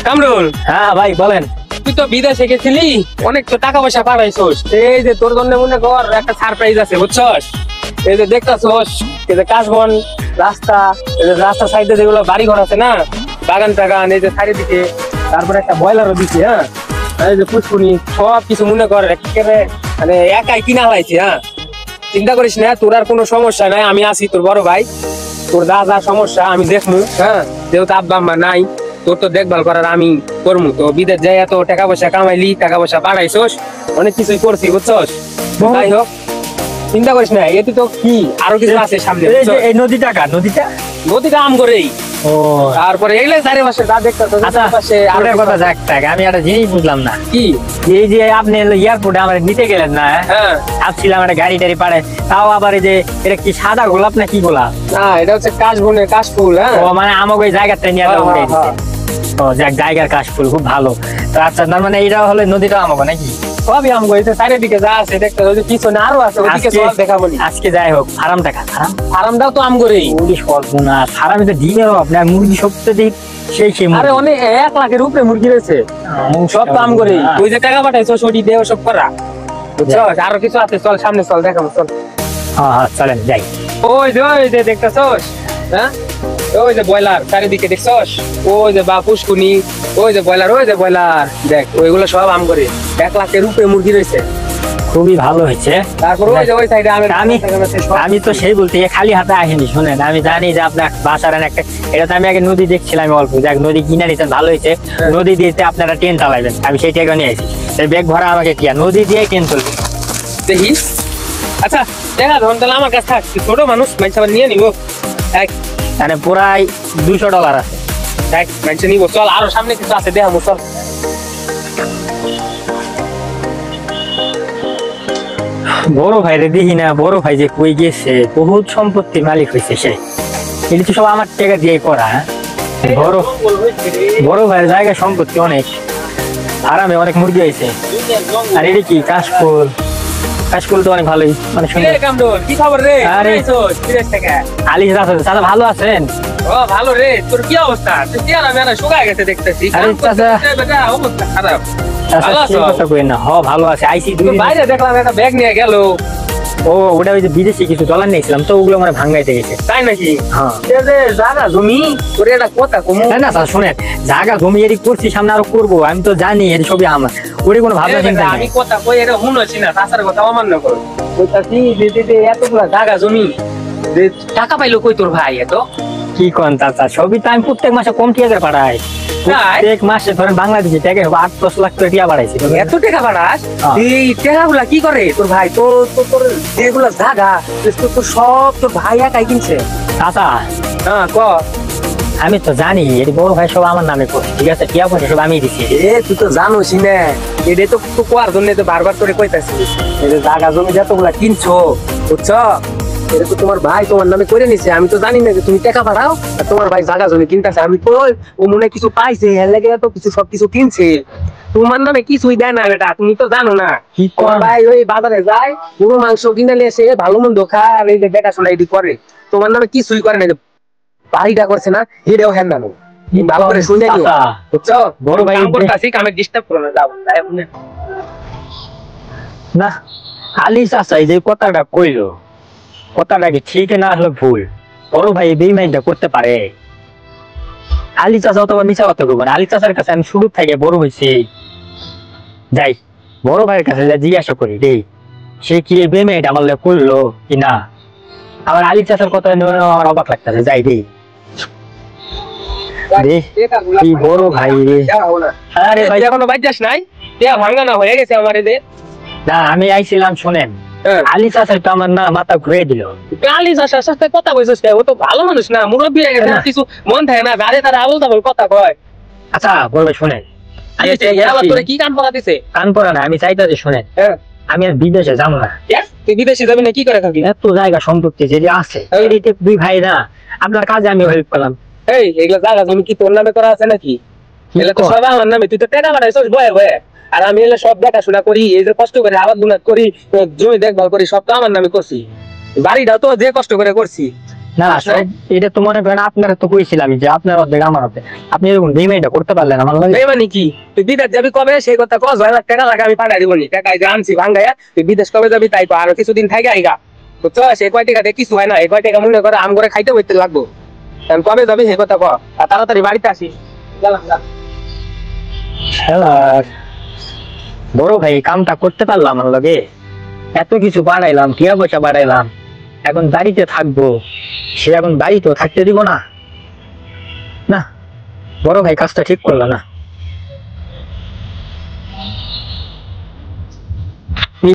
কামরুল, হ্যাঁ ভাই বলেন। তুই তো বিদেশে গেছিলি, অনেক তো টাকা পয়সা পাঠাইছস। এই যে তোর জন্য মনে কর একটা সারপ্রাইজ আছে, বুঝছস? এই যে দেখতাছস, এই যে কাশবন রাস্তা, এই যে রাস্তা সাইডে যেগুলো বাড়ি ঘর আছে না, বাগান টাগান, এই যে চারিদিকে, তারপরে একটা বয়লারও দিছি। হ্যাঁ, এই যে পুষ্কুনি, সব কিছু মনে কর একেবারে মানে একাই কিনা হলাইছি। হ্যাঁ, চিন্তা করিস না, তোর আর কোনো সমস্যা নাই, আমি আছি তোর বড় ভাই। তোর যা যা সমস্যা আমি দেখবো। হ্যাঁ, যেহেতু আব্বা আম্মা নাই, তোর তো দেখভাল করার আমি করবো। তো বিদেশ যাই এত টাকা পয়সা কামাইলি, টাকা পয়সা পাঠাইছস, অনেক কিছুই করছি, বুঝছস? যাই হোক, চিন্তা করিস না, এটি তো কি আরো কিছু আছে সামনে। এই নদীটা কার? নদীটা আম করেই। ও তারপরে এগুলো চারিপাশে যা দেখতেছ, চারপাশে ওটার কথা যাক থাক, আমি একটা জিনিস বুঝলাম না। কি? এই যে আপনি এয়ারপোর্টে আমার নিতে গেলেন না, হ্যাঁ, ভাবছিলাম একটা গাড়ি টাড়ি পাড়ে, তাও আবার এই যে এটা কি সাদা গোলাপ না কি গোলাপ? না এটা হচ্ছে কাশবনের কাশফুল। হ্যাঁ, ও মানে আমাকে ওই জায়গাতে নিয়ে উঠে দিচ্ছে। ও যাক, জায়গার কাশফুল খুব ভালো। তো আচ্ছা, তার মানে এটা হলে নদীটা আমাকে নাকি? সবই আম করেছে, চারিদিকে যা আছে দেখতে, ওই যে পিছনে আরো আছে, ওদিকে সব দেখাবো নি। আজকে যাই হোক, আরামটা খা। আরামটাও তো আম করেই। সর্বনাশ, আরামে তো ডিমের আপনার মুরগি সবটা দিক সেই আরে অনেক 1 লাখের উপরে মুরগি রয়েছে, সব তো আম করেই। তুই যে টাকা পাঠাইছো ওটি দেহ সব করা, বুঝছো? আরো কিছু আছে, চল সামনে চল, দেখাবো চল। হ্যাঁ চলেন যাই। ওই যে দেখতেছস, হ্যাঁ ওই যে বয়লার চারিদিকে দেখছস, ওই যে বা পুষ্কুনি, ওই যে বয়লার দেখ, ওইগুলো সব আম করে। 1 লাখের উপরে মুরগি রয়েছে, খুবই ভালো হয়েছে। তারপর ওই যে ওই সাইডে আমি তো সেই বলতে খালি হাতে আসিনি, শুনেন আমি জানি যে আপনার বাসার একটা, এটা তো আমি আগে নদী দেখছিলাম অল্প, যাক নদী কিনে নিতেন ভালো হয়েছে। নদী দিতে আপনারা ট্রেন চালাবেন, আমি সেই টাকা নিয়ে আসি, ব্যাগ ভরা আমাকে কি নদী দিয়ে ট্রেন চলবে দেখি। আচ্ছা দেখা ধরুন তাহলে আমার কাছে থাক, ছোট মানুষ মানুষ আবার নিয়ে নিবো, মানে প্রায় $200 আছে। মানুষ নিবো, চল আরো সামনে কিছু আছে দেখাবো, চল। বড় ভাই রে দেখি না, বড় ভাই যে কই গেছে, বহুত সম্পত্তির মালিক হয়েছে সে। এটা তো সব আমার টাকা দিয়ে করা। বড় ভাইয়ের জায়গা সম্পত্তি অনেক, আরামে অনেক মুরগি হয়েছে। আর এটা কি কাশফুল? কাশফুল তো অনেক ভালোই, মানে সুন্দর। কি খবর রে? আরে আলিশ দাদা ভালো আছেন? ও ভালো রে, তোর কি অবস্থা? তুই কি আর আমি শুকায় গেছে দেখতেছি। আরে চাচা, অবস্থা খারাপ। ভালো আছে। আইসি বাইরে দেখলাম একটা ব্যাগ নিয়ে গেল। ও ওটা ওই যে বিদেশি কিছু ডলার নিয়েছিলাম, তো ওগুলো মানে ভাঙ্গাইতে গেছে। তাই নাকি? হ্যাঁ। জায়গা জমি তোর একটা কথা কম না স্যার, শুনেন, জায়গা জমি এটি করছি, সামনে আরো করবো, আমি তো জানি এটি সবই আমার, ওটি কোনো ভাবনা চিন্তা নেই। আমি কথা কই এটা শুনছি না, তাছাড়া কথা অমান্য করো। এতগুলা জায়গা জমি টাকা পাইলো কই তোর ভাই? এত কি কোন চাচা, সবই তো আমি প্রত্যেক মাসে কম টাকা পাঠাই। প্রত্যেক মাসে ধরেন বাংলাদেশে টাকা 8-10 লাখ টাকা বাড়াইছে। এত টাকা বাড়াস? এই টাকাগুলা কি করে তোর ভাই? তোর যেগুলা জায়গা তো সব তোর ভাই একাই কিনছে। চাচা হ্যাঁ ক। আমি তো জানি এটি বড় ভাই সব আমার নামে করে, ঠিক আছে, টিয়া পয়সা সব আমি দিচ্ছি। তুই তো জানোস না, এটা তো কোয়ার জন্য তো বারবার করে কইতাছিস, এই যে জায়গা জমি যতগুলা কিনছো, বুঝছো, এটা তো তোমার ভাই তোমার নামে করে নিছে। আমি তো জানি না যে তুমি টাকা পাঠাও আর তোমার ভাই জায়গা জমি কিনতেছে। আমি কই ও মনে কিছু পাইছে, এর লাগে তো কিছু সবকিছু কিনছে, তোমার নামে কিছুই দেয় না বেটা, তুমি তো জানো না। তোমার ভাই ওই বাজারে যায়, পুরো মাংস কিনে নিয়ে এসে ভালো মন্দ খায়, আর এই যে দেখাশোনা এটি করে, তোমার নামে কিছুই করে না। বাড়িটা করছে না, এটাও হ্যাঁ না, ভালো করে শুনে নিও, বুঝছো? বড় ভাই করতেছি, কামে ডিস্টার্ব করো না, যাও না। আলি চাচা এই যে কথাটা কইলো, কথাটা কি ঠিক না হলে ভুল? বড় ভাই বেইমানটা করতে পারে? আলি চাচা তো মিছা কথা কইব না। আলি চাচার কাছে আমি শুরু থেকে বড় হয়েছি, যাই বড় ভাইয়ের কাছে জিজ্ঞাসা করি রে, সে কি বেইমানটা আমার লাগে করলো কি না। আমার আলি চাচার কথা আমার অবাক লাগতেছে, যাই রে কি বড় ভাই রে। আরে ভাই এখনো বাইজাস নাই, ভাঙা না হয়ে গেছে আমার এদের। না আমি আইছিলাম, শোনেন, আলি চাচার তো আমার না মাথা ঘুরে দিল। আলি চাচার সাথে কথা কইছিস, ও তো ভালো মানুষ না, মুরব্বী হয়ে গেছে, কিছু মন থাকে না, গাড়ি তারা আবল তাবল কথা কয়। আচ্ছা বড় ভাই শোনেন, তোরে কি কান পড়া দিছে? কান পড়া না, আমি চাইতেছি শোনেন, আমি আর বিদেশে যাবো না। তুই বিদেশে যাবি না? কি করে খাবি? এত জায়গা সম্পত্তি যদি আছে, দুই ভাই না, আপনার কাজে আমি হেল্প করলাম। এই এগুলা জায়গা জমি কি তোর নামে করা আছে নাকি? এগুলা তো সব আমার নামে, তুই তো টাকা বাড়াইছিস বয়ে বয়ে, আর আমি এলে সব দেখাশোনা করি, এই যে কষ্ট করে আবাদ বুনাদ করি, জমি দেখভাল করি, সব তো আমার নামে করছি। বাড়িটাও তো যে কষ্ট করে করছি, না সাহেব, এটা তো মনে করেন আপনারা তো কইছিলাম যে আপনার অর্ধেক আমার অর্ধেক, আপনি এরকম বেইমানিটা করতে পারলেন আমার লাগে। এই মানে কি তুই বিদেশ যাবি কবে সেই কথা কস, 6,000 টাকা লাগে আমি পাঠাই দিব নি, টাকা এই যে আনছি ভাঙ্গাইয়া, তুই বিদেশ কবে যাবি তাই কর, আরো কিছুদিন থাকি আইগা, বুঝছো? সেই কয় টাকা দিয়ে কিছু হয় না, এই কয় টাকা মনে করে আম করে খাইতে বইতে লাগবো। এখন কবে যাবি সেই কথা কর, আর তাড়াতাড়ি বাড়িতে আসিস। গেলাম যা। হ্যালো, বড় ভাই কামটা করতে পারলাম আমার লগে, এত কিছু বাড়াইলাম, টিয়া পয়সা বাড়াইলাম, এখন বাড়িতে থাকবো, সে এখন বাড়িতেও থাকতে দিব না। না, বড় ভাই কাজটা ঠিক করলো না।